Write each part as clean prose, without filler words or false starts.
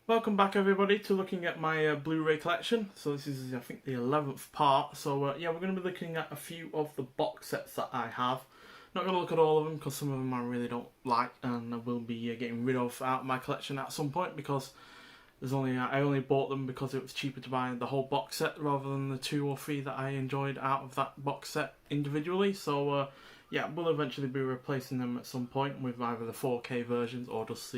Welcome back everybody to looking at my Blu-ray collection. So this is I think the 11th part. So yeah, we're going to be looking at a few of the box sets that I have. Not going to look at all of them because some of them I really don't like and I will be getting rid of out of my collection at some point because I only bought them because it was cheaper to buy the whole box set rather than the 2 or 3 that I enjoyed out of that box set individually. So yeah, we'll eventually be replacing them at some point with either the 4K versions or just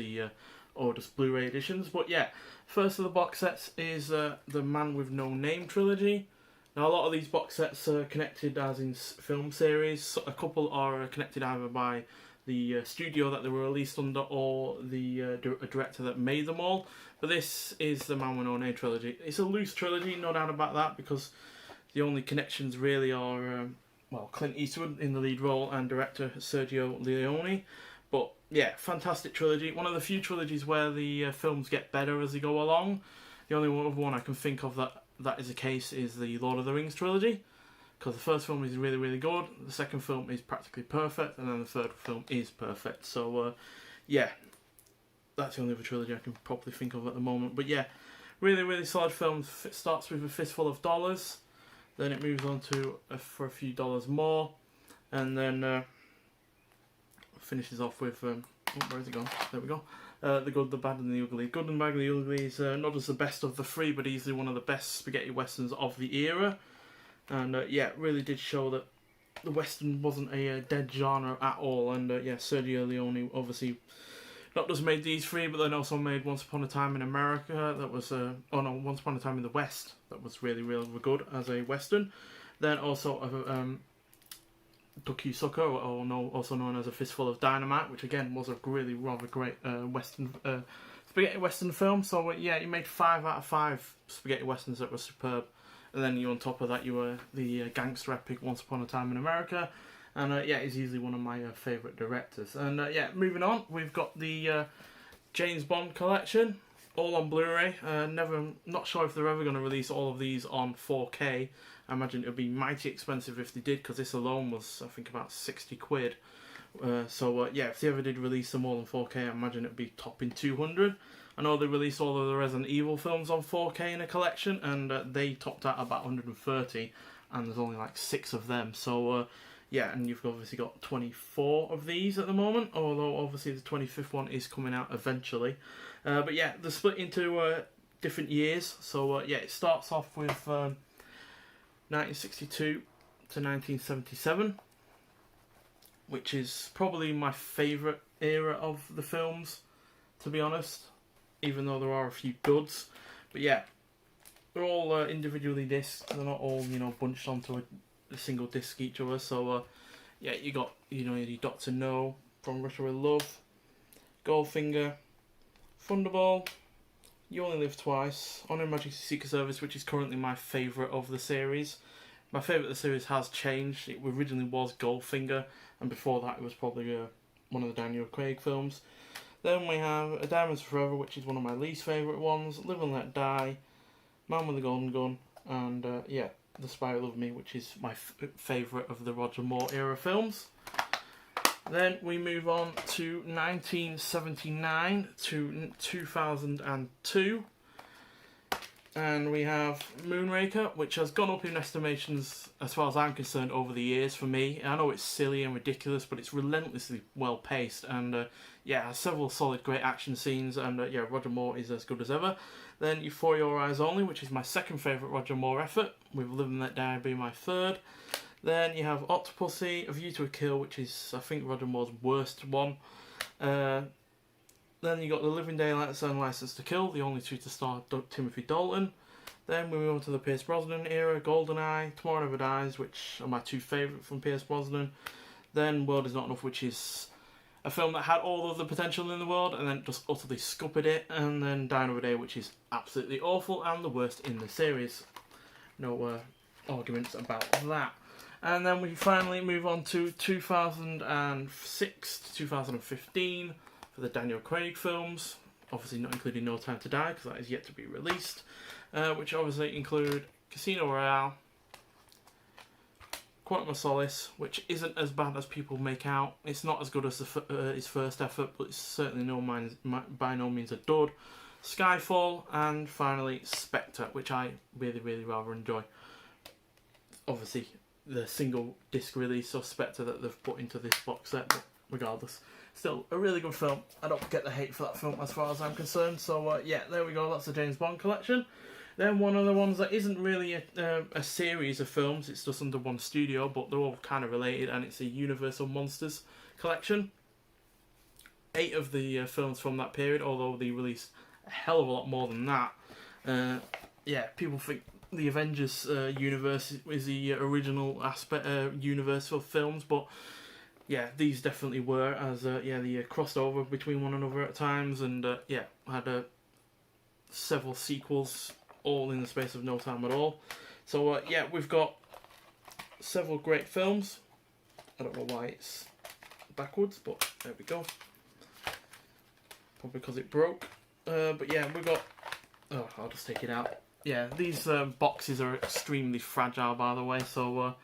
Blu-ray editions. But yeah, first of the box sets is the Man with No Name Trilogy. Now a lot of these box sets are connected as in film series. A couple are connected either by the studio that they were released under or the director that made them all. But this is the Man with No Name Trilogy. It's a loose trilogy, no doubt about that, because the only connections really are well, Clint Eastwood in the lead role and director Sergio Leone. But yeah, fantastic trilogy. One of the few trilogies where the films get better as they go along. The only other one I can think of that is the case is the Lord of the Rings trilogy. Because the first film is really, really good. The second film is practically perfect. And then the third film is perfect. So yeah, that's the only other trilogy I can probably think of at the moment. But yeah, really, really solid films. It starts with a fistful of dollars. Then it moves on to for a few dollars more. And then finishes off with where's it gone? There we go. The Good, the Bad and the Ugly. Good and Bad and the Ugly is not just the best of the 3, but easily one of the best spaghetti westerns of the era. And yeah, it really did show that the western wasn't a dead genre at all. And yeah, Sergio Leone obviously not just made these 3, but then also made Once Upon a Time in America. That was Once Upon a Time in the West. That was really, really good as a western. Then also Sucker, or also known as A Fistful of Dynamite, which again was a really rather great western spaghetti western film. So yeah, you made 5 out of 5 spaghetti westerns that were superb. And then you on top of that, you were the gangster epic Once Upon a Time in America, and yeah, he's easily one of my favourite directors. And yeah, moving on, we've got the James Bond collection, all on Blu-ray. Not sure if they're ever going to release all of these on 4K. I imagine it would be mighty expensive if they did, because this alone was, I think, about 60 quid. So yeah, if they ever did release them all on 4K, I imagine it would be topping 200. I know they released all of the Resident Evil films on 4K in a collection, and they topped out about 130, and there's only like 6 of them. So yeah, and you've obviously got 24 of these at the moment, although obviously the 25th one is coming out eventually. But yeah, they're split into different years. So yeah, it starts off with 1962 to 1977, which is probably my favourite era of the films, to be honest, even though there are a few duds. But yeah, they're all individually discs. They're not all, bunched onto a single disc each other. So yeah, you got, your Dr. No, From Russia with Love, Goldfinger, Thunderball, You Only Live Twice, On Her Majesty's Secret Service, which is currently my favourite of the series. My favourite of the series has changed. It originally was Goldfinger, and before that it was probably one of the Daniel Craig films. Then we have A Diamonds Forever, which is one of my least favourite ones, Live and Let Die, Man with the Golden Gun, and yeah, The Spy Who Loved Me, which is my favourite of the Roger Moore era films. Then we move on to 1979 to 2002. And we have Moonraker, which has gone up in estimations as far as I'm concerned over the years for me. I know it's silly and ridiculous, but it's relentlessly well paced, and yeah, has several solid great action scenes, and yeah, Roger Moore is as good as ever. Then For Your Eyes Only, which is my second favourite Roger Moore effort, with Live and Let Die being my third. Then you have Octopussy, A View to a Kill, which is, I think, Roger Moore's worst one. Then you got The Living Daylights and License to Kill, the only 2 to star Timothy Dalton. Then we move on to the Pierce Brosnan era, GoldenEye, Tomorrow Never Dies, which are my 2 favourite from Pierce Brosnan. Then World Is Not Enough, which is a film that had all of the potential in the world and then just utterly scuppered it. And then Die Another Day, which is absolutely awful and the worst in the series. No arguments about that. And then we finally move on to 2006 to 2015 for the Daniel Craig films, obviously not including No Time to Die because that is yet to be released, which obviously include Casino Royale, Quantum of Solace, which isn't as bad as people make out. It's not as good as his first effort, but it's certainly by no means a dud. Skyfall, and finally Spectre, which I really rather enjoy. Obviously, the single disc release of Spectre that they've put into this box set, but regardless, still a really good film. I don't get the hate for that film as far as I'm concerned. So yeah, there we go. That's the James Bond collection. Then one of the ones that isn't really a series of films, it's just under one studio, but they're all kind of related, and it's a Universal Monsters collection. 8 of the films from that period, although they released a hell of a lot more than that. Yeah, people think the Avengers universe is the original aspect Universal films, but yeah, these definitely were, as they crossed over between one another at times, and yeah, had several sequels, all in the space of no time at all. So yeah, we've got several great films. I don't know why it's backwards, but there we go. Probably because it broke. But yeah, we've got... Oh, I'll just take it out. Yeah, these boxes are extremely fragile, by the way, so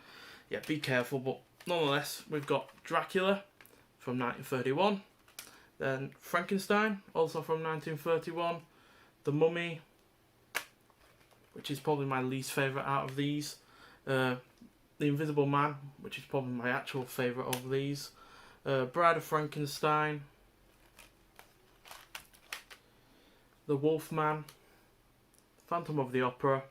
yeah, be careful. But nonetheless, we've got Dracula from 1931, then Frankenstein, also from 1931, The Mummy, which is probably my least favourite out of these, The Invisible Man, which is probably my actual favourite of these, Bride of Frankenstein, The Wolfman, Phantom of the Opera,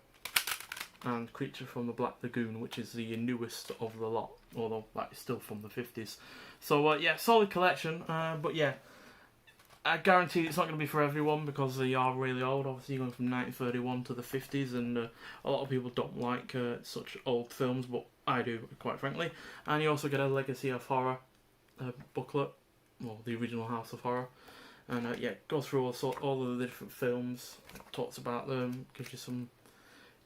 and Creature from the Black Lagoon, which is the newest of the lot, although that is still from the 50s. So yeah, solid collection, but yeah, I guarantee it's not going to be for everyone because they are really old. Obviously, you're going from 1931 to the 50s, and a lot of people don't like such old films, but I do, quite frankly. And you also get a Legacy of Horror booklet, well, the original House of Horror. And yeah, goes through all of the different films, talks about them, gives you some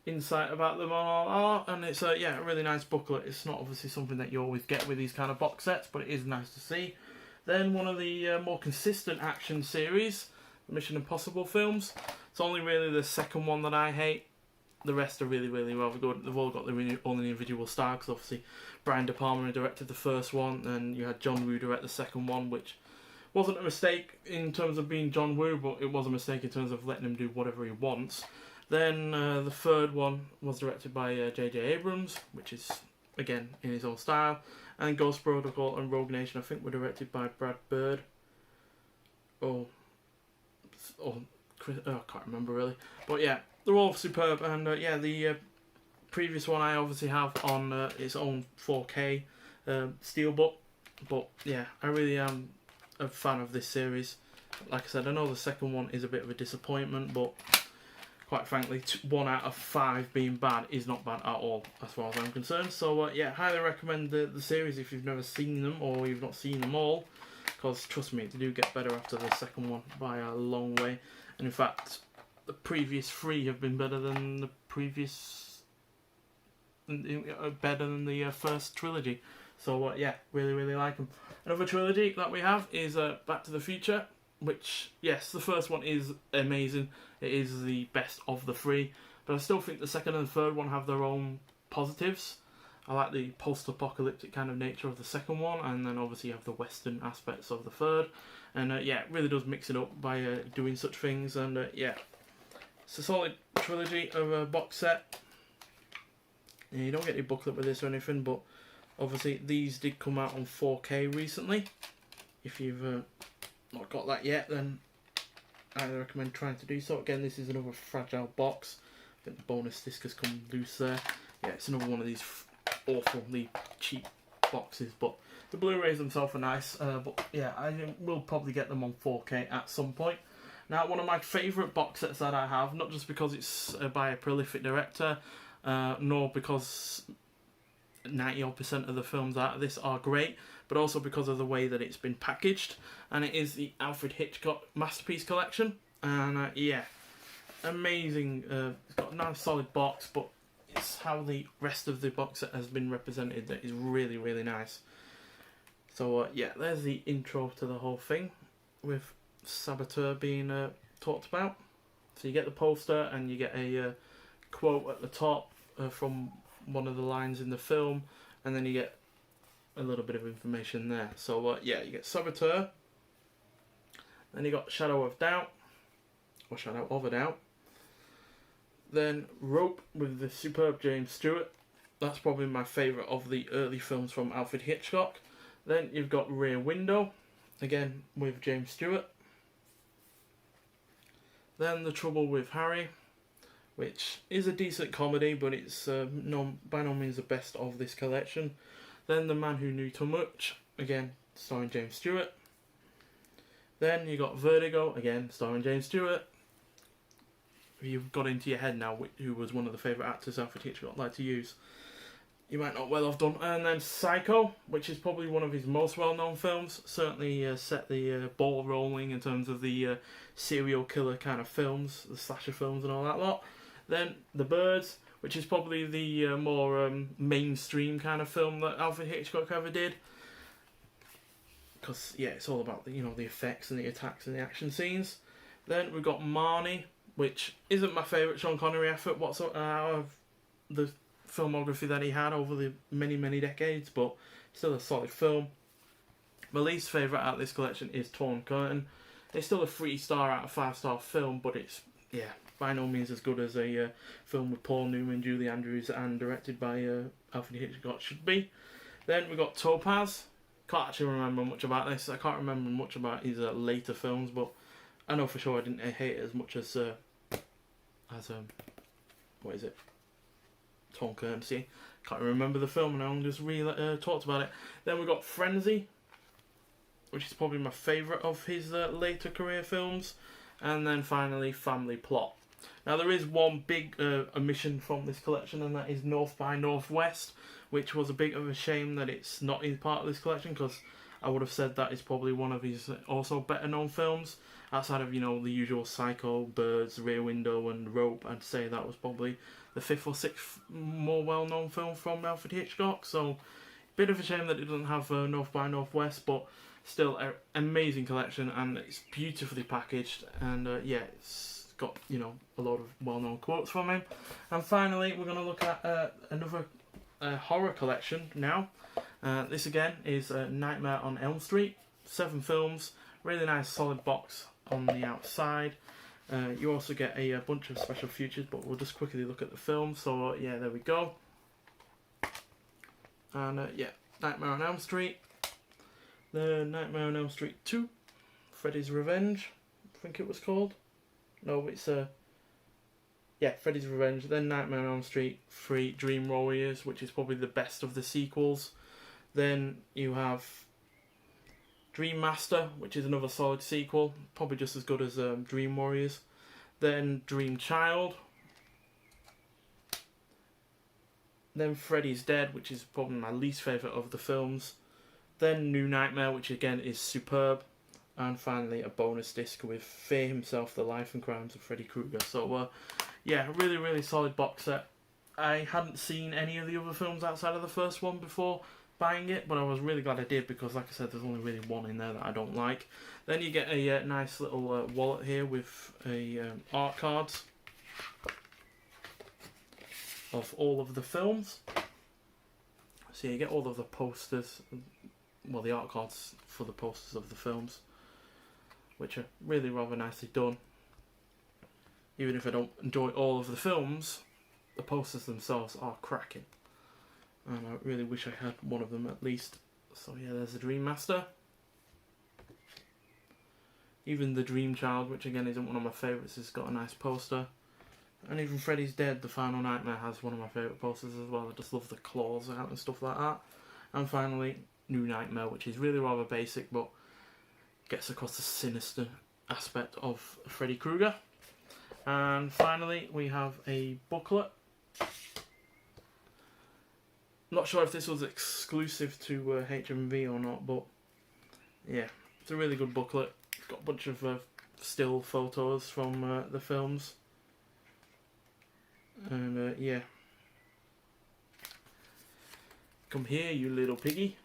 insight about them all, and it's yeah, a really nice booklet. It's not obviously something that you always get with these kind of box sets, but it is nice to see. Then one of the more consistent action series, the Mission Impossible films. It's only really the second one that I hate. The rest are really rather good. They've all got their own individual style, because obviously Brian De Palma directed the first one, and you had John Woo direct the second one, which wasn't a mistake in terms of being John Woo, but it was a mistake in terms of letting him do whatever he wants. Then the third one was directed by J.J. Abrams, which is, again, in his own style. And Ghost Protocol and Rogue Nation, I think, were directed by Brad Bird. Or Chris, I can't remember really. But yeah, they're all superb. And yeah, the previous one I obviously have on its own 4K steelbook. But yeah, I really am a fan of this series. Like I said, I know the second one is a bit of a disappointment, but quite frankly, 1 out of 5 being bad is not bad at all, as far as I'm concerned. So yeah, highly recommend the series if you've never seen them, or you've not seen them all, because trust me, they do get better after the second one by a long way. And in fact, the previous 3 have been better than the previous, better than the first trilogy. So yeah, really like them. Another trilogy that we have is Back to the Future, which, yes, the first one is amazing. It is the best of the 3, but I still think the second and third one have their own positives. I like the post-apocalyptic kind of nature of the second one, and then obviously you have the western aspects of the third. And yeah, it really does mix it up by doing such things. And yeah, it's a solid trilogy of a box set. And you don't get any booklet with this or anything, but obviously these did come out on 4K recently. If you've not got that yet, then I recommend trying to do so. Again, this is another fragile box. I think the bonus disc has come loose there. Yeah, it's another one of these awfully cheap boxes, but the Blu-rays themselves are nice. But yeah, I will probably get them on 4K at some point. Now, one of my favourite box sets that I have, not just because it's by a prolific director, nor because 90% of the films out of this are great, but also because of the way that it's been packaged. And it is the Alfred Hitchcock Masterpiece Collection. And yeah, amazing. It's got a nice solid box, but it's how the rest of the box set has been represented that is really nice. So yeah, there's the intro to the whole thing, with Saboteur being talked about. So you get the poster, and you get a quote at the top from one of the lines in the film, and then you get a little bit of information there. So yeah, you get Saboteur, then you got Shadow of Doubt, wash that out of a doubt. Then Rope with the superb James Stewart. That's probably my favourite of the early films from Alfred Hitchcock. Then you've got Rear Window, again with James Stewart. Then The Trouble with Harry, which is a decent comedy, but it's by no means the best of this collection. Then The Man Who Knew Too Much, again starring James Stewart. Then you got Vertigo, again starring James Stewart. You've got into your head now who was one of the favourite actors Alfred Hitchcock liked to use. You might not well have done. And then Psycho, which is probably one of his most well-known films. Certainly set the ball rolling in terms of the serial killer kind of films, the slasher films and all that lot. Then The Birds, which is probably the more mainstream kind of film that Alfred Hitchcock ever did. Because, yeah, it's all about the effects and the attacks and the action scenes. Then we've got Marnie, which isn't my favourite Sean Connery effort whatsoever out of the filmography that he had over the many decades, but still a solid film. My least favourite out of this collection is Torn Curtain. It's still a 3-star out of 5-star film, but it's, yeah, by no means as good as a film with Paul Newman, Julie Andrews, and directed by Alfred Hitchcock should be. Then we got Topaz. Can't actually remember much about this. I can't remember much about his later films, but I know for sure I didn't hate it as much as what is it? Torn Curtain. See, can't remember the film, and I only just talked about it. Then we got Frenzy, which is probably my favourite of his later career films, and then finally Family Plot. Now there is one big omission from this collection, and that is North by Northwest, which was a bit of a shame that it's not in part of this collection, because I would have said that is probably one of his also better known films. Outside of, the usual Psycho, Birds, Rear Window and Rope, I'd say that was probably the 5th or 6th more well-known film from Alfred Hitchcock. So, bit of a shame that it doesn't have North by Northwest, but still an amazing collection, and it's beautifully packaged, and yeah, it's got, a lot of well-known quotes from him. And finally, we're going to look at another horror collection now. This again is Nightmare on Elm Street, 7 films, really nice solid box on the outside. You also get a bunch of special features, but we'll just quickly look at the film. So yeah, there we go. And yeah, Nightmare on Elm Street. The Nightmare on Elm Street 2, Freddy's Revenge, I think it was called. No, it's yeah, Freddy's Revenge. Then Nightmare on Elm Street 3, Dream Warriors, which is probably the best of the sequels. Then you have Dream Master, which is another solid sequel, probably just as good as Dream Warriors. Then Dream Child. Then Freddy's Dead, which is probably my least favourite of the films. Then New Nightmare, which again is superb. And finally a bonus disc with Fear himself, The Life and Crimes of Freddy Krueger. So yeah, really solid box set. I hadn't seen any of the other films outside of the first one before buying it, but I was really glad I did, because like I said, there's only really one in there that I don't like. Then you get a nice little wallet here with art cards of all of the films. So you get all of the posters, well, the art cards for the posters of the films, which are really rather nicely done. Even if I don't enjoy all of the films, the posters themselves are cracking. And I really wish I had one of them at least. So yeah, there's the Dream Master. Even the Dream Child, which again isn't one of my favourites, has got a nice poster. And even Freddy's Dead, The Final Nightmare, has one of my favourite posters as well. I just love the claws out and stuff like that. And finally, New Nightmare, which is really rather basic, but gets across the sinister aspect of Freddy Krueger. And finally, we have a booklet. Not sure if this was exclusive to HMV or not, but yeah, it's a really good booklet. It's got a bunch of still photos from the films. And yeah. Come here, you little piggy.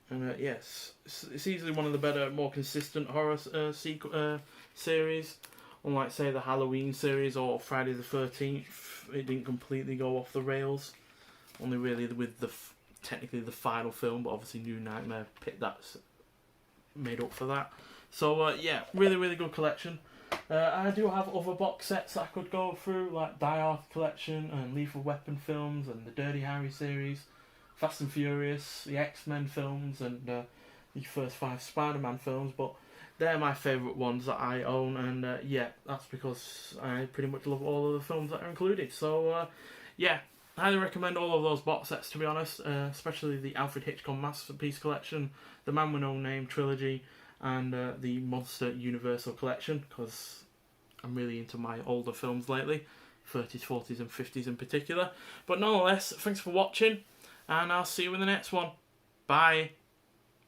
And yes, it's easily one of the better, more consistent horror series. Unlike, say, the Halloween series or Friday the 13th, it didn't completely go off the rails. Only really with technically the final film, but obviously New Nightmare that made up for that. So yeah, really good collection. I do have other box sets that I could go through, like Die Hard collection and Lethal Weapon films and the Dirty Harry series, Fast and Furious, the X-Men films, and the first 5 Spider-Man films, but they're my favourite ones that I own, and yeah, that's because I pretty much love all of the films that are included. So yeah, I highly recommend all of those box sets, to be honest, especially the Alfred Hitchcock Masterpiece Collection, the Man with No Name Trilogy, and the Monster Universal Collection, because I'm really into my older films lately, 30s, 40s and 50s in particular. But nonetheless, thanks for watching, and I'll see you in the next one. Bye.